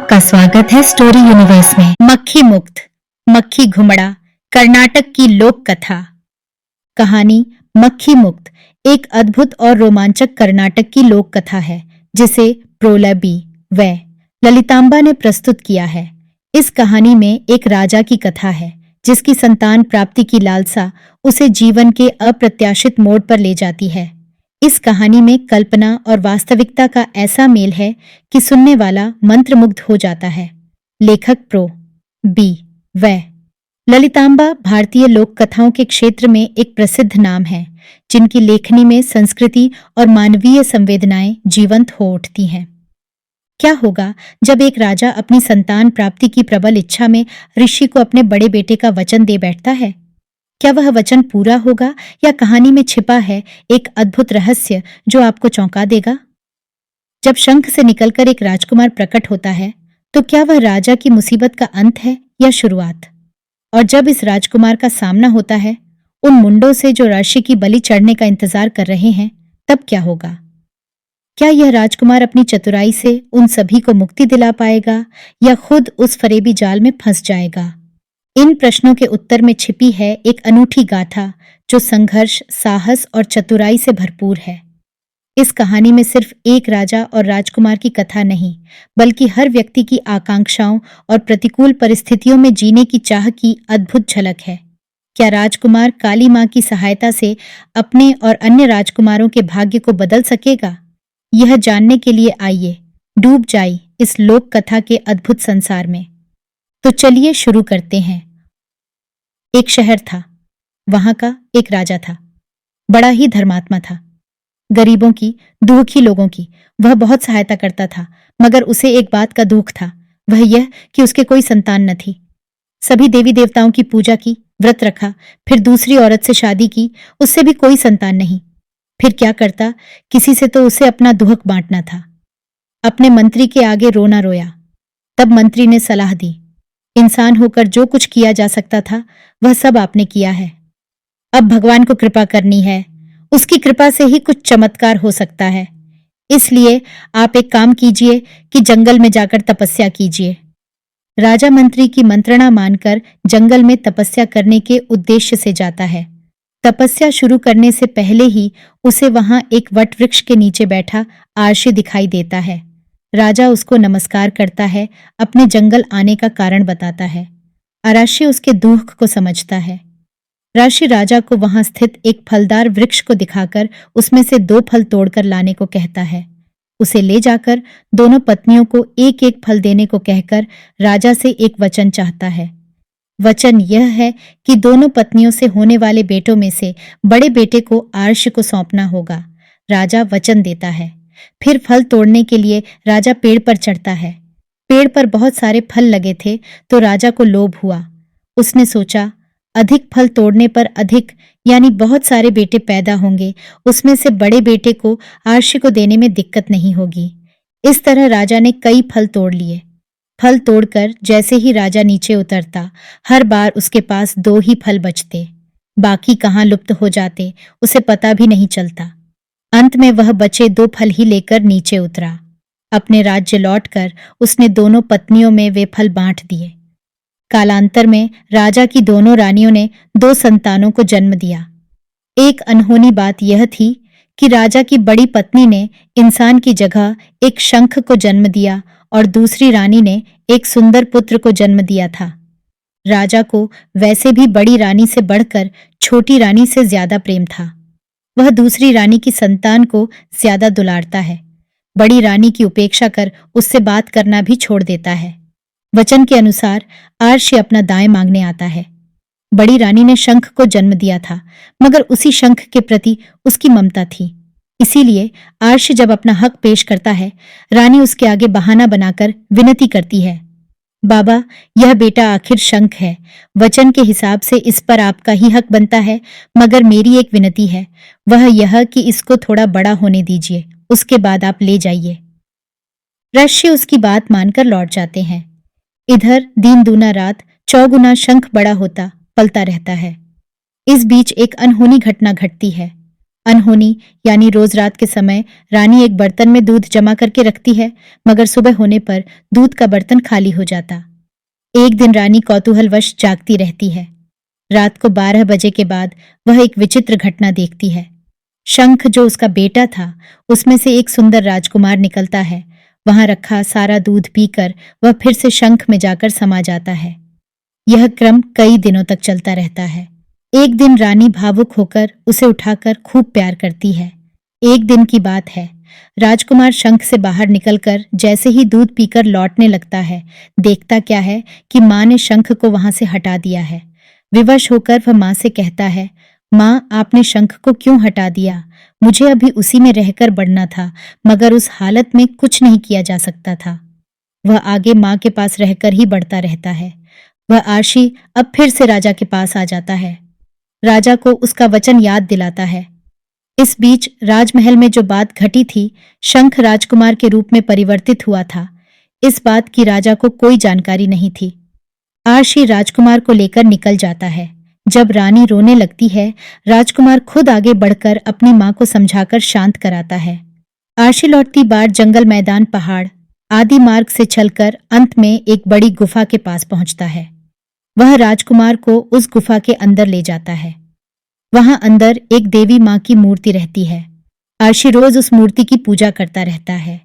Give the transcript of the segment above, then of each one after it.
आपका स्वागत है स्टोरी यूनिवर्स में। मक्खी मुक्त, मक्खी घुमड़ा, कर्नाटक की लोक कथा। कहानी मक्खी मुक्त एक अद्भुत और रोमांचक कर्नाटक की लोक कथा है जिसे प्रोलबी व ललितांबा ने प्रस्तुत किया है। इस कहानी में एक राजा की कथा है जिसकी संतान प्राप्ति की लालसा उसे जीवन के अप्रत्याशित मोड़ पर ले जाती है। इस कहानी में कल्पना और वास्तविकता का ऐसा मेल है कि सुनने वाला मंत्रमुग्ध हो जाता है। लेखक प्रो बी व ललितांबा भारतीय लोक कथाओं के क्षेत्र में एक प्रसिद्ध नाम है जिनकी लेखनी में संस्कृति और मानवीय संवेदनाएं जीवंत हो उठती हैं। क्या होगा जब एक राजा अपनी संतान प्राप्ति की प्रबल इच्छा में ऋषि को अपने बड़े बेटे का वचन दे बैठता है? क्या वह वचन पूरा होगा या कहानी में छिपा है एक अद्भुत रहस्य जो आपको चौंका देगा? जब शंख से निकलकर एक राजकुमार प्रकट होता है तो क्या वह राजा की मुसीबत का अंत है या शुरुआत? और जब इस राजकुमार का सामना होता है उन मुंडों से जो ऋषि की बलि चढ़ने का इंतजार कर रहे हैं, तब क्या होगा? क्या यह राजकुमार अपनी चतुराई से उन सभी को मुक्ति दिला पाएगा या खुद उस फरेबी जाल में फंस जाएगा? इन प्रश्नों के उत्तर में छिपी है एक अनूठी गाथा जो संघर्ष, साहस और चतुराई से भरपूर है। इस कहानी में सिर्फ एक राजा और राजकुमार की कथा नहीं, बल्कि हर व्यक्ति की आकांक्षाओं और प्रतिकूल परिस्थितियों में जीने की चाह की अद्भुत झलक है। क्या राजकुमार काली मां की सहायता से अपने और अन्य राजकुमारों के भाग्य को बदल सकेगा? यह जानने के लिए आइए डूब जाइए इस लोक कथा के अद्भुत संसार में। तो चलिए शुरू करते हैं। एक शहर था, वहां का एक राजा था। बड़ा ही धर्मात्मा था। गरीबों की, दुखी लोगों की वह बहुत सहायता करता था, मगर उसे एक बात का दुख था, वह यह कि उसके कोई संतान न थी। सभी देवी देवताओं की पूजा की, व्रत रखा, फिर दूसरी औरत से शादी की, उससे भी कोई संतान नहीं। फिर क्या करता? किसी से तो उसे अपना दुख बांटना था। अपने मंत्री के आगे रोना रोया। तब मंत्री ने सलाह दी, इंसान होकर जो कुछ किया जा सकता था वह सब आपने किया है। अब भगवान को कृपा करनी है, उसकी कृपा से ही कुछ चमत्कार हो सकता है। इसलिए आप एक काम कीजिए कि जंगल में जाकर तपस्या कीजिए। राजा मंत्री की मंत्रणा मानकर जंगल में तपस्या करने के उद्देश्य से जाता है। तपस्या शुरू करने से पहले ही उसे वहां एक वट वृक्ष के नीचे बैठा आर्षि दिखाई देता है। राजा उसको नमस्कार करता है, अपने जंगल आने का कारण बताता है। आर्षि उसके दुख को समझता है। ऋषि राजा को वहां स्थित एक फलदार वृक्ष को दिखाकर उसमें से 2 फल तोड़कर लाने को कहता है। उसे ले जाकर दोनों पत्नियों को एक एक फल देने को कहकर राजा से एक वचन चाहता है। वचन यह है कि दोनों पत्नियों से होने वाले बेटों में से बड़े बेटे को आर्ष को सौंपना होगा। राजा वचन देता है। फिर फल तोड़ने के लिए राजा पेड़ पर चढ़ता है। पेड़ पर बहुत सारे फल लगे थे तो राजा को लोभ हुआ। उसने सोचा, अधिक फल तोड़ने पर अधिक यानी बहुत सारे बेटे पैदा होंगे, उसमें से बड़े बेटे को आर्ष को देने में दिक्कत नहीं होगी। इस तरह राजा ने कई फल तोड़ लिए। फल तोड़कर जैसे ही राजा नीचे उतरता, हर बार उसके पास 2 ही फल बचते। बाकी कहाँ लुप्त हो जाते उसे पता भी नहीं चलता। अंत में वह बचे 2 फल ही लेकर नीचे उतरा। अपने राज्य लौटकर उसने दोनों पत्नियों में वे फल बांट दिए। कालांतर में राजा की दोनों रानियों ने 2 संतानों को जन्म दिया। एक अनहोनी बात यह थी कि राजा की बड़ी पत्नी ने इंसान की जगह एक शंख को जन्म दिया और दूसरी रानी ने एक सुंदर पुत्र को जन्म दिया था। राजा को वैसे भी बड़ी रानी से बढ़कर छोटी रानी से ज्यादा प्रेम था। वह दूसरी रानी की संतान को ज्यादा दुलारता है। बड़ी रानी की उपेक्षा कर उससे बात करना भी छोड़ देता है। वचन के अनुसार आर्ष्य अपना दाएं मांगने आता है। बड़ी रानी ने शंख को जन्म दिया था, मगर उसी शंख के प्रति उसकी ममता थी। इसीलिए आर्ष्य जब अपना हक पेश करता है, रानी उसके आगे बहाना बनाकर विनती करती है, बाबा, यह बेटा आखिर शंख है, वचन के हिसाब से इस पर आपका ही हक बनता है, मगर मेरी एक विनती है, वह यह कि इसको थोड़ा बड़ा होने दीजिए, उसके बाद आप ले जाइए। ऋषि उसकी बात मानकर लौट जाते हैं। इधर दिन दूना रात चौगुना शंख बड़ा होता पलता रहता है। इस बीच एक अनहोनी घटना घटती है। अनहोनी यानी रोज रात के समय रानी एक बर्तन में दूध जमा करके रखती है, मगर सुबह होने पर दूध का बर्तन खाली हो जाता। एक दिन रानी कौतूहलवश जागती रहती है। रात को 12 बजे के बाद वह एक विचित्र घटना देखती है। शंख जो उसका बेटा था, उसमें से एक सुंदर राजकुमार निकलता है। वहां रखा सारा दूध पीकर वह फिर से शंख में जाकर समा जाता है। यह क्रम कई दिनों तक चलता रहता है। एक दिन रानी भावुक होकर उसे उठाकर खूब प्यार करती है। एक दिन की बात है, राजकुमार शंख से बाहर निकलकर जैसे ही दूध पीकर लौटने लगता है, देखता क्या है कि माँ ने शंख को वहां से हटा दिया है। विवश होकर वह माँ से कहता है, माँ, आपने शंख को क्यों हटा दिया? मुझे अभी उसी में रहकर बढ़ना था, मगर उस हालत में कुछ नहीं किया जा सकता था। वह आगे माँ के पास रहकर ही बढ़ता रहता है। वह आरशी अब फिर से राजा के पास आ जाता है। राजा को उसका वचन याद दिलाता है। इस बीच राजमहल में जो बात घटी थी, शंख राजकुमार के रूप में परिवर्तित हुआ था, इस बात की राजा को कोई जानकारी नहीं थी। आरशी राजकुमार को लेकर निकल जाता है। जब रानी रोने लगती है, राजकुमार खुद आगे बढ़कर अपनी माँ को समझाकर शांत कराता है। आरशी लौटती बार जंगल, मैदान, पहाड़ आदि मार्ग से चलकर अंत में एक बड़ी गुफा के पास पहुंचता है। वह राजकुमार को उस गुफा के अंदर ले जाता है। वहां अंदर एक देवी माँ की मूर्ति रहती है। आरशी रोज उस मूर्ति की पूजा करता रहता है।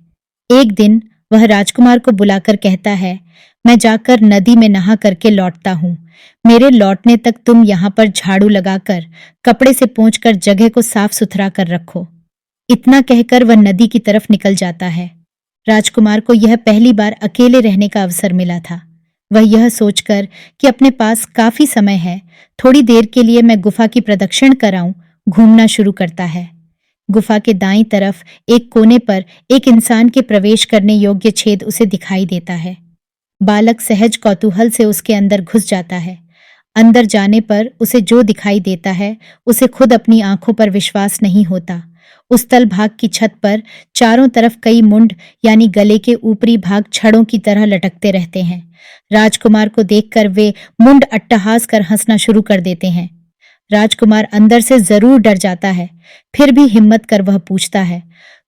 एक दिन वह राजकुमार को बुलाकर कहता है, मैं जाकर नदी में नहा करके लौटता हूँ। मेरे लौटने तक तुम यहाँ पर झाड़ू लगाकर कपड़े से पोंछकर जगह को साफ सुथरा कर रखो। इतना कहकर वह नदी की तरफ निकल जाता है। राजकुमार को यह पहली बार अकेले रहने का अवसर मिला था। वह यह सोचकर कि अपने पास काफी समय है, थोड़ी देर के लिए मैं गुफा की प्रदक्षिण कराऊं, घूमना शुरू करता है। गुफा के दाईं तरफ एक कोने पर एक इंसान के प्रवेश करने योग्य छेद उसे दिखाई देता है। बालक सहज कौतूहल से उसके अंदर घुस जाता है। अंदर जाने पर उसे जो दिखाई देता है, उसे खुद अपनी आंखों पर विश्वास नहीं होता। उस तल भाग की छत पर चारों तरफ कई मुंड यानी गले के ऊपरी भाग छड़ों की तरह लटकते रहते हैं। राजकुमार को देखकर वे मुंड अट्टहास कर हंसना शुरू कर देते हैं। राजकुमार अंदर से जरूर डर जाता है, फिर भी हिम्मत कर वह पूछता है,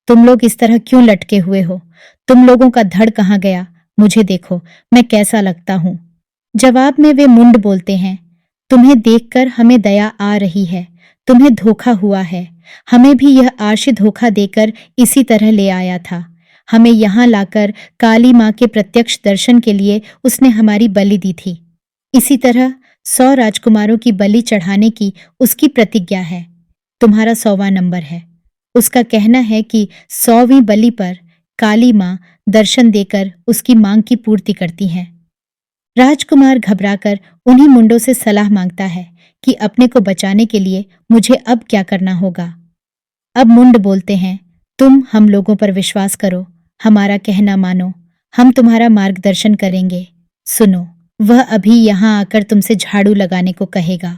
तुम लोग इस तरह क्यों लटके हुए हो? तुम लोगों का धड़ कहाँ गया? मुझे देखो, मैं कैसा लगता हूँ। जवाब में वे मुंड बोलते हैं, तुम्हें देखकर हमें दया आ रही है। तुम्हें धोखा हुआ है। हमें भी यह आरशी धोखा देकर इसी तरह ले आया था। हमें यहाँ लाकर काली माँ के प्रत्यक्ष दर्शन के लिए उसने हमारी बलि दी थी। इसी तरह 100 राजकुमारों की बलि चढ़ाने की उसकी प्रतिज्ञा है। तुम्हारा 100वां नंबर है। उसका कहना है कि 100वीं बलि पर काली माँ दर्शन देकर उसकी मांग की पूर्ति करती हैं। राजकुमार घबराकर उन्हीं मुंडों से सलाह मांगता है कि अपने को बचाने के लिए मुझे अब क्या करना होगा। अब मुंड बोलते हैं, तुम हम लोगों पर विश्वास करो, हमारा कहना मानो, हम तुम्हारा मार्गदर्शन करेंगे। सुनो, वह अभी यहाँ आकर तुमसे झाड़ू लगाने को कहेगा।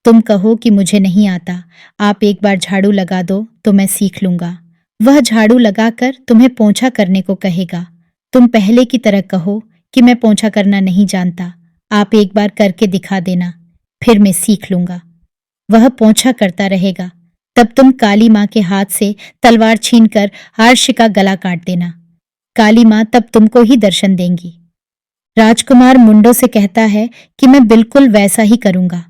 तुम कहो कि मुझे नहीं आता, आप एक बार झाड़ू लगा दो तो मैं सीख लूंगा। वह झाड़ू लगाकर तुम्हें पोंछा करने को कहेगा। तुम पहले की तरह कहो कि मैं पोंछा करना नहीं जानता, आप एक बार करके दिखा देना, फिर मैं सीख लूंगा। वह पोंछा करता रहेगा। तब तुम काली माँ के हाथ से तलवार छीनकर आरशी का गला काट देना। काली माँ तब तुमको ही दर्शन देंगी। राजकुमार मुंडों से कहता है कि मैं बिल्कुल वैसा ही करूंगा।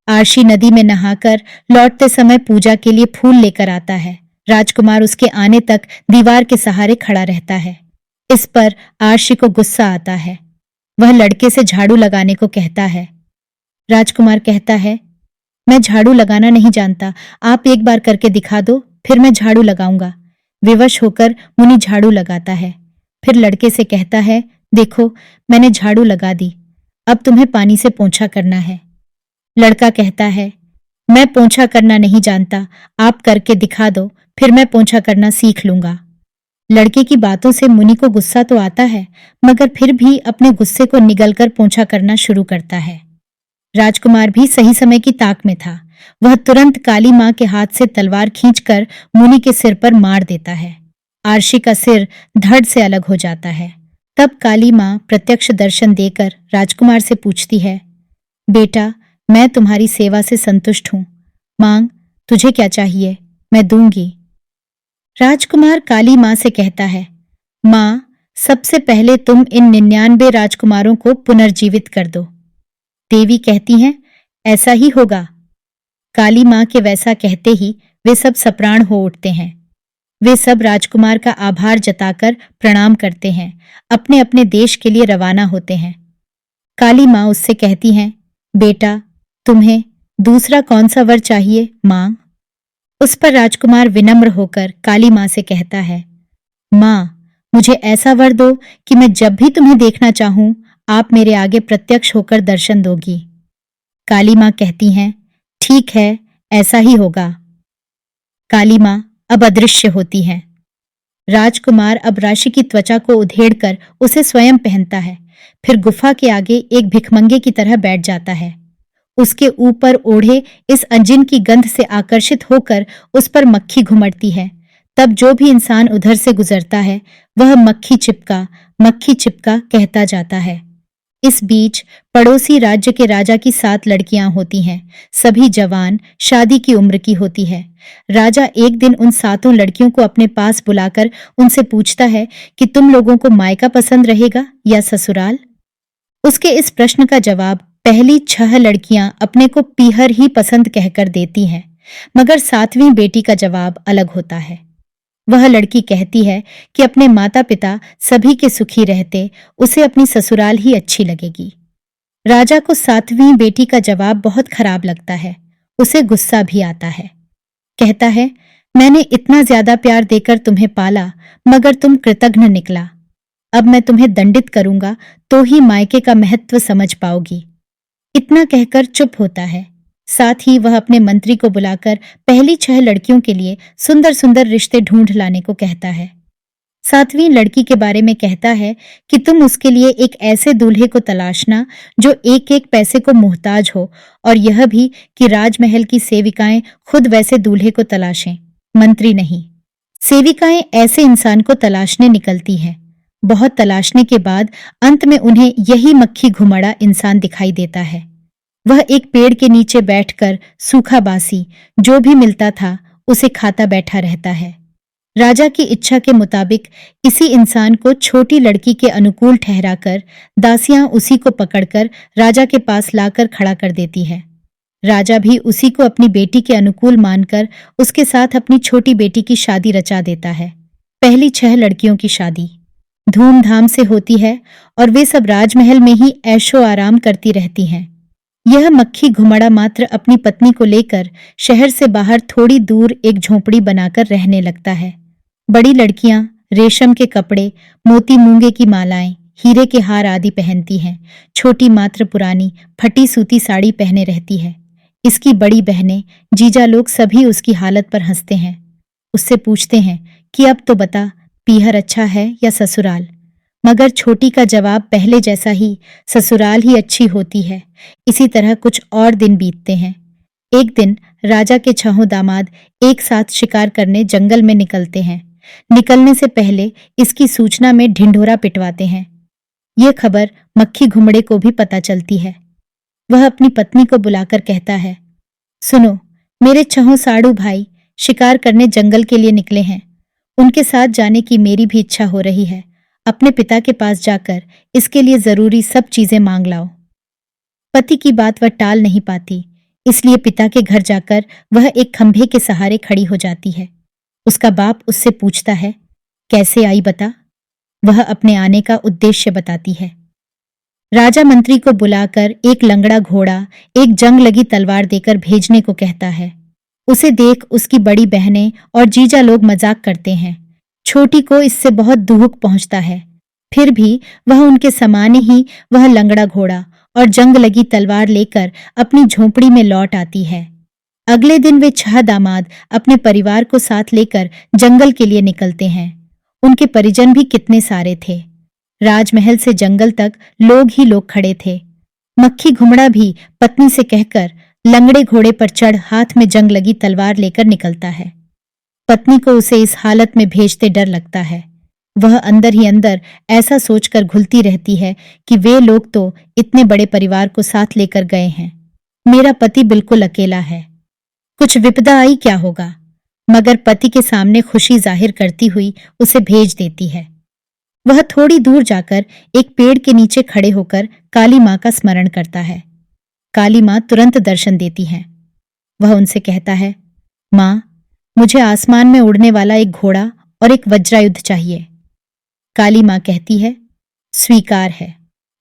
आरशी नदी में नहाकर लौटते समय पूजा के लिए फूल लेकर आता है। राजकुमार उसके आने तक दीवार के सहारे खड़ा रहता है। इस पर आरशी को गुस्सा आता है। वह लड़के से झाड़ू लगाने को कहता है। राजकुमार कहता है, मैं झाड़ू लगाना नहीं जानता, आप एक बार करके दिखा दो, फिर मैं झाड़ू लगाऊंगा। विवश होकर मुनि झाड़ू लगाता है। फिर लड़के से कहता है, देखो, मैंने झाड़ू लगा दी, अब तुम्हें पानी से पोंछा करना है। लड़का कहता है, मैं पोंछा करना नहीं जानता, आप करके दिखा दो, फिर मैं पोंछा करना सीख लूंगा। लड़के की बातों से मुनि को गुस्सा तो आता है, मगर फिर भी अपने गुस्से को निगलकर पोंछा करना शुरू करता है। राजकुमार भी सही समय की ताक में था। वह तुरंत काली माँ के हाथ से तलवार खींचकर मुनि के सिर पर मार देता है। आरशी का सिर धड़ से अलग हो जाता है। तब काली माँ प्रत्यक्ष दर्शन देकर राजकुमार से पूछती है, बेटा, मैं तुम्हारी सेवा से संतुष्ट हूँ, मांग, तुझे क्या चाहिए? मैं दूंगी। राजकुमार काली माँ से कहता है, माँ, सबसे पहले तुम इन 99 राजकुमारों को पुनर्जीवित कर दो। देवी कहती हैं, ऐसा ही होगा। काली माँ के वैसा कहते ही वे सब सप्राण हो उठते हैं। वे सब राजकुमार का आभार जताकर प्रणाम करते हैं, अपने अपने देश के लिए रवाना होते हैं। काली माँ उससे कहती हैं, बेटा, तुम्हें दूसरा कौन सा वर चाहिए, मांग। उस पर राजकुमार विनम्र होकर काली माँ से कहता है, माँ, मुझे ऐसा वर दो कि मैं जब भी तुम्हें देखना चाहूं, आप मेरे आगे प्रत्यक्ष होकर दर्शन दोगी। काली माँ कहती हैं, ठीक है, ऐसा ही होगा। काली माँ अब अदृश्य होती हैं। राजकुमार अब राशि की त्वचा को उधेड़कर उसे स्वयं पहनता है, फिर गुफा के आगे एक भिखमंगे की तरह बैठ जाता है। उसके ऊपर ओढ़े इस अंजिन की गंध से आकर्षित होकर उस पर मक्खी घुमड़ती है। तब जो भी इंसान उधर से गुजरता है वह मक्खी चिपका कहता जाता है। इस बीच पड़ोसी राज्य के राजा की 7 लड़कियां होती हैं। सभी जवान, शादी की उम्र की होती है। राजा एक दिन उन 7 लड़कियों को अपने पास बुलाकर उनसे पूछता है कि तुम लोगों को मायका पसंद रहेगा या ससुराल। उसके इस प्रश्न का जवाब पहली 6 लड़कियां अपने को पीहर ही पसंद कहकर देती हैं, मगर 7वीं बेटी का जवाब अलग होता है। वह लड़की कहती है कि अपने माता पिता सभी के सुखी रहते उसे अपनी ससुराल ही अच्छी लगेगी। राजा को 7वीं बेटी का जवाब बहुत खराब लगता है। उसे गुस्सा भी आता है। कहता है, मैंने इतना ज्यादा प्यार देकर तुम्हें पाला, मगर तुम कृतघ्न निकला। अब मैं तुम्हें दंडित करूंगा तो ही मायके का महत्व समझ पाओगी। इतना कहकर चुप होता है। साथ ही वह अपने मंत्री को बुलाकर पहली 6 लड़कियों के लिए सुंदर सुंदर रिश्ते ढूंढ लाने को कहता है। 7वीं लड़की के बारे में कहता है कि तुम उसके लिए एक ऐसे दूल्हे को तलाशना जो एक एक पैसे को मुहताज हो, और यह भी कि राजमहल की सेविकाएं खुद वैसे दूल्हे को तलाशें, मंत्री नहीं। सेविकाएं ऐसे इंसान को तलाशने निकलती हैं। बहुत तलाशने के बाद अंत में उन्हें यही मक्खी घुमड़ा इंसान दिखाई देता है। वह एक पेड़ के नीचे बैठकर सूखा बासी जो भी मिलता था उसे खाता बैठा रहता है। राजा की इच्छा के मुताबिक इसी इंसान को छोटी लड़की के अनुकूल ठहराकर दासियां उसी को पकड़कर राजा के पास लाकर खड़ा कर देती है। राजा भी उसी को अपनी बेटी के अनुकूल मानकर उसके साथ अपनी छोटी बेटी की शादी रचा देता है। पहली 6 लड़कियों की शादी धूमधाम से होती है और वे सब राजमहल में ही ऐशो आराम करती रहती हैं। यह मक्खी घुमड़ा मात्र अपनी पत्नी को लेकर शहर से बाहर थोड़ी दूर एक झोंपड़ी बनाकर रहने लगता है। बड़ी लड़कियां रेशम के कपड़े, मोती मूंगे की मालाएं, हीरे के हार आदि पहनती हैं। छोटी मात्र पुरानी फटी सूती साड़ी पहने रहती है। इसकी बड़ी बहनें, जीजा लोग सभी उसकी हालत पर हंसते हैं। उससे पूछते हैं कि अब तो बता, पीहर अच्छा है या ससुराल। मगर छोटी का जवाब पहले जैसा ही, ससुराल ही अच्छी होती है। इसी तरह कुछ और दिन बीतते हैं। एक दिन राजा के 6 दामाद एक साथ शिकार करने जंगल में निकलते हैं। निकलने से पहले इसकी सूचना में ढिंढोरा पिटवाते हैं। यह खबर मक्खी घुमड़े को भी पता चलती है। वह अपनी पत्नी को बुलाकर कहता है, सुनो, मेरे 6 साड़ू भाई शिकार करने जंगल के लिए निकले हैं। उनके साथ जाने की मेरी भी इच्छा हो रही है। अपने पिता के पास जाकर इसके लिए जरूरी सब चीजें मांग लाओ। पति की बात वह टाल नहीं पाती, इसलिए पिता के घर जाकर वह एक खंभे के सहारे खड़ी हो जाती है। उसका बाप उससे पूछता है, कैसे आई बता। वह अपने आने का उद्देश्य बताती है। राजा मंत्री को बुलाकर एक लंगड़ा घोड़ा, एक जंग लगी तलवार देकर भेजने को कहता है। उसे देख उसकी बड़ी बहनें और जीजा लोग मजाक करते हैं। छोटी को इससे बहुत दुख पहुंचता है। फिर भी वह उनके समान ही वह लंगड़ा घोड़ा और जंग लगी तलवार लेकर अपनी झोंपड़ी में लौट आती है। अगले दिन वे 6 दामाद अपने परिवार को साथ लेकर जंगल के लिए निकलते हैं। उनके परिजन भी कितने सारे थे। राजमहल से जंगल तक लोग ही लोग खड़े थे। मक्खी घुमड़ा भी पत्नी से कहकर लंगड़े घोड़े पर चढ़ हाथ में जंग लगी तलवार लेकर निकलता है। पत्नी को उसे इस हालत में भेजते डर लगता है। वह अंदर ही अंदर ऐसा सोचकर घुलती रहती है कि वे लोग तो इतने बड़े परिवार को साथ लेकर गए हैं, मेरा पति बिल्कुल अकेला है। कुछ विपदा आई क्या होगा। मगर पति के सामने खुशी जाहिर करती हुई उसे भेज देती है। वह थोड़ी दूर जाकर एक पेड़ के नीचे खड़े होकर काली माँ का स्मरण करता है। काली माँ तुरंत दर्शन देती हैं। वह उनसे कहता है, माँ, मुझे आसमान में उड़ने वाला एक घोड़ा और एक वज्रायुध चाहिए। काली माँ कहती है, स्वीकार है।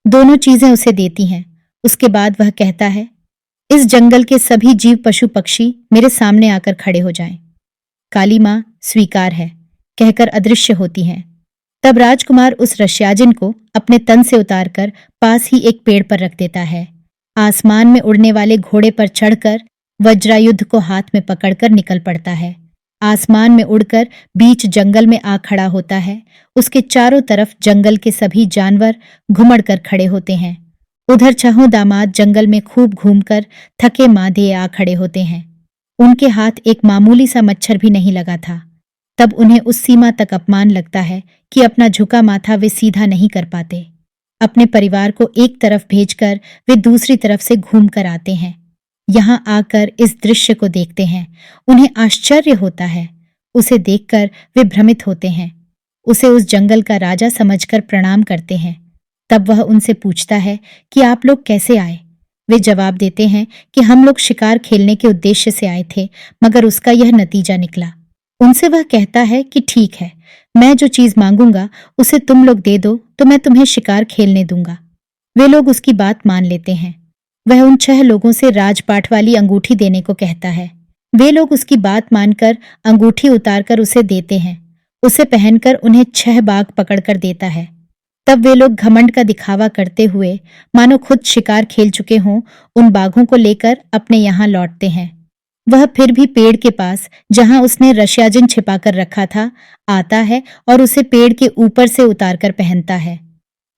दोनों चीजें उसे देती हैं। उसके बाद वह कहता है, इस जंगल के सभी जीव पशु पक्षी मेरे सामने आकर खड़े हो जाएं। काली माँ स्वीकार है कहकर अदृश्य होती हैं। तब राजकुमार उस रश्याजिन को अपने तन से उतारकर पास ही एक पेड़ पर रख देता है। आसमान में उड़ने वाले घोड़े पर चढ़कर वज्रायुध को हाथ में पकड़कर निकल पड़ता है। आसमान में उड़कर बीच जंगल में आ खड़ा होता है। उसके चारों तरफ जंगल के सभी जानवर घुमड़ कर खड़े होते हैं। उधर चहों दामाद जंगल में खूब घूमकर थके मांदे आ खड़े होते हैं। उनके हाथ एक मामूली सा मच्छर भी नहीं लगा था। तब उन्हें उस सीमा तक अपमान लगता है कि अपना झुका माथा वे सीधा नहीं कर पाते। अपने परिवार को एक तरफ भेजकर वे दूसरी तरफ से घूम कर आते हैं। यहाँ आकर इस दृश्य को देखते हैं। उन्हें आश्चर्य होता है। उसे देखकर वे भ्रमित होते हैं। उसे उस जंगल का राजा समझकर प्रणाम करते हैं। तब वह उनसे पूछता है कि आप लोग कैसे आए। वे जवाब देते हैं कि हम लोग शिकार खेलने के उद्देश्य से आए थे, मगर उसका यह नतीजा निकला। उनसे वह कहता है कि ठीक है, मैं जो चीज मांगूंगा उसे तुम लोग दे दो तो मैं तुम्हें शिकार खेलने दूंगा। वे लोग उसकी बात मान लेते हैं। वह उन 6 लोगों से राजपाट वाली अंगूठी देने को कहता है। वे लोग उसकी बात मानकर अंगूठी उतारकर उसे देते हैं। उसे पहनकर उन्हें 6 बाघ पकड़कर देता है। तब वे लोग घमंड का दिखावा करते हुए मानो खुद शिकार खेल चुके हों, उन बाघों को लेकर अपने यहाँ लौटते हैं। वह फिर भी पेड़ के पास जहां उसने रश्याजिन छिपाकर रखा था आता है और उसे पेड़ के ऊपर से उतारकर पहनता है।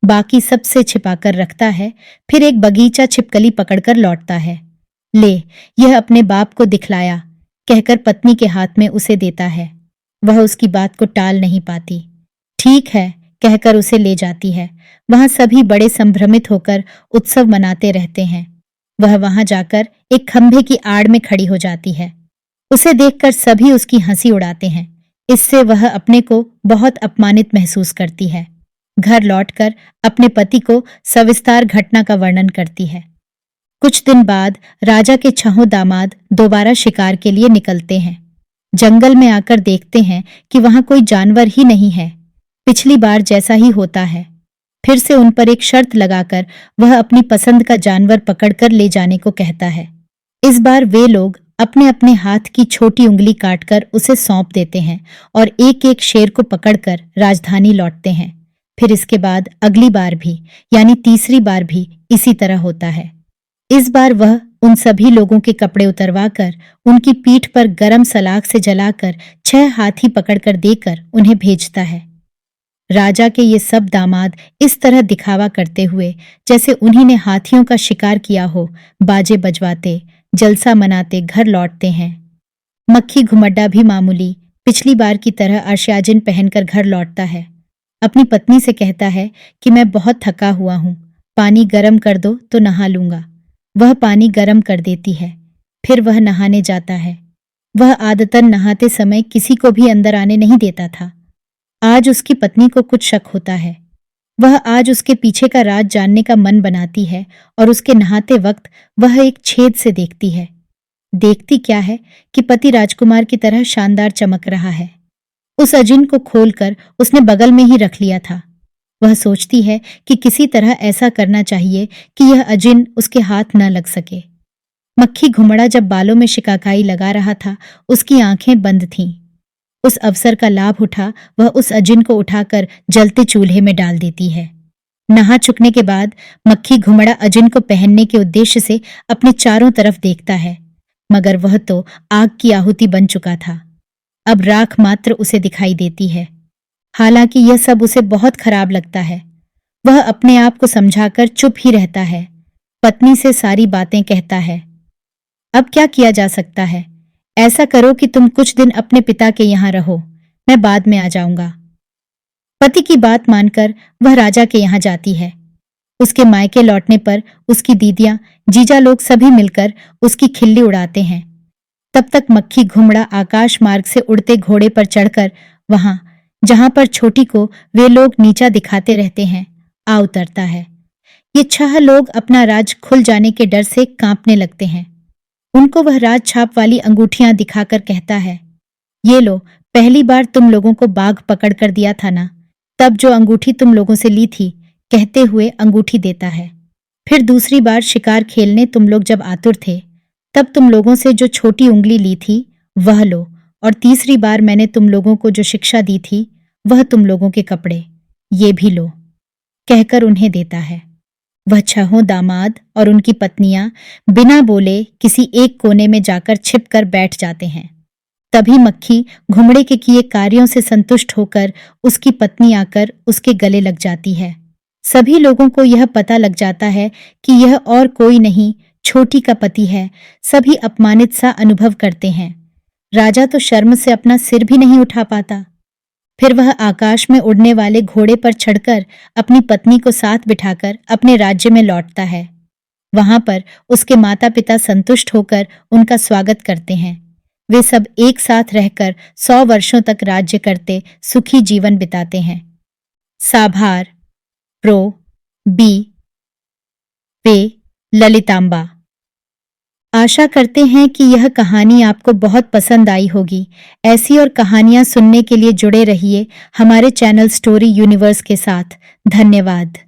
बाकी सबसे छिपाकर रखता है। फिर एक बगीचा छिपकली पकड़कर लौटता है। ले, यह अपने बाप को दिखलाया कहकर पत्नी के हाथ में उसे देता है। वह उसकी बात को टाल नहीं पाती। ठीक है कहकर उसे ले जाती है। वहां सभी बड़े संभ्रमित होकर उत्सव मनाते रहते हैं। वह वहां जाकर एक खंभे की आड़ में खड़ी हो जाती है। उसे देखकर सभी उसकी हंसी उड़ाते हैं। इससे वह अपने को बहुत अपमानित महसूस करती है। घर लौटकर अपने पति को सविस्तार घटना का वर्णन करती है। कुछ दिन बाद राजा के 6 दामाद दोबारा शिकार के लिए निकलते हैं। जंगल में आकर देखते हैं कि वहां कोई जानवर ही नहीं है। पिछली बार जैसा ही होता है। फिर से उन पर एक शर्त लगाकर वह अपनी पसंद का जानवर पकड़कर ले जाने को कहता है। इस बार वे लोग अपने अपने हाथ की छोटी उंगली काटकर उसे सौंप देते हैं और एक एक शेर को पकड़कर राजधानी लौटते हैं। फिर इसके बाद अगली बार भी यानी तीसरी बार भी इसी तरह होता है। इस बार वह उन सभी लोगों के कपड़े उतरवाकर उनकी पीठ पर गरम सलाख से जलाकर 6 हाथी पकड़कर देकर उन्हें भेजता है। राजा के ये सब दामाद इस तरह दिखावा करते हुए जैसे उन्हीं ने हाथियों का शिकार किया हो, बाजे बजवाते जलसा मनाते घर लौटते हैं। मक्खी घुमड्डा भी मामूली पिछली बार की तरह अर्श्याजिन पहनकर घर लौटता है। अपनी पत्नी से कहता है कि मैं बहुत थका हुआ हूं, पानी गर्म कर दो तो नहा लूंगा। वह पानी गर्म कर देती है। फिर वह नहाने जाता है। वह आदतन नहाते समय किसी को भी अंदर आने नहीं देता था। आज उसकी पत्नी को कुछ शक होता है। वह आज उसके पीछे का राज जानने का मन बनाती है और उसके नहाते वक्त वह एक छेद से देखती है। देखती क्या है कि पति राजकुमार की तरह शानदार चमक रहा है। उस अजिन को खोलकर उसने बगल में ही रख लिया था। वह सोचती है कि किसी तरह ऐसा करना चाहिए कि यह अजिन उसके हाथ न लग सके। मक्खी घुमड़ा जब बालों में शिकाकाई लगा रहा था, उसकी आंखें बंद थीं। उस अवसर का लाभ उठा वह उस अजिन को उठाकर जलते चूल्हे में डाल देती है। नहा चुकने के बाद मक्खी घुमड़ा अजिन को पहनने के उद्देश्य से अपने चारों तरफ देखता है, मगर वह तो आग की आहुति बन चुका था। अब राख मात्र उसे दिखाई देती है। हालांकि यह सब उसे बहुत खराब लगता है। वह अपने आप को समझाकर चुप ही रहता है। पत्नी से सारी बातें कहता है। अब क्या किया जा सकता है? ऐसा करो कि तुम कुछ दिन अपने पिता के यहाँ रहो, मैं बाद में आ जाऊंगा। पति की बात मानकर वह राजा के यहाँ जाती है। उसके मायके लौटने पर उसकी दीदियां, जीजा लोग सभी मिलकर उसकी खिल्ली उड़ाते हैं। तब तक मक्खी घुमड़ा आकाश मार्ग से उड़ते घोड़े पर चढ़कर वहां जहां पर छोटी को वे लोग नीचा दिखाते रहते हैं आ उतरता है। ये 6 लोग अपना राज खुल जाने के डर से कांपने लगते हैं। उनको वह राज छाप वाली अंगूठियां दिखाकर कहता है, ये लो, पहली बार तुम लोगों को बाघ पकड़ कर दिया था ना, तब जो अंगूठी तुम लोगों से ली थी, कहते हुए अंगूठी देता है। फिर दूसरी बार शिकार खेलने तुम लोग जब आतुर थे, तब तुम लोगों से जो छोटी उंगली ली थी वह लो, और तीसरी बार मैंने तुम लोगों को जो शिक्षा दी थी वह तुम लोगों के कपड़े, ये भी लो, कहकर उन्हें देता है। वह 6 दामाद और उनकी पत्नियां बिना बोले किसी एक कोने में जाकर छिपकर बैठ जाते हैं। तभी मक्खी घुमड़े के किए कार्यों से संतुष्ट होकर उसकी पत्नी आकर उसके गले लग जाती है। सभी लोगों को यह पता लग जाता है कि यह और कोई नहीं, छोटी का पति है। सभी अपमानित सा अनुभव करते हैं। राजा तो शर्म से अपना सिर भी नहीं उठा पाता। फिर वह आकाश में उड़ने वाले घोड़े पर चढ़कर अपनी पत्नी को साथ बिठाकर अपने राज्य में लौटता है। वहां पर उसके माता पिता संतुष्ट होकर उनका स्वागत करते हैं। वे सब एक साथ रहकर 100 वर्षों तक राज्य करते सुखी जीवन बिताते हैं। साभार प्रो बी वे ललितांबा। आशा करते हैं कि यह कहानी आपको बहुत पसंद आई होगी। ऐसी और कहानियां सुनने के लिए जुड़े रहिए हमारे चैनल स्टोरी यूनिवर्स के साथ। धन्यवाद।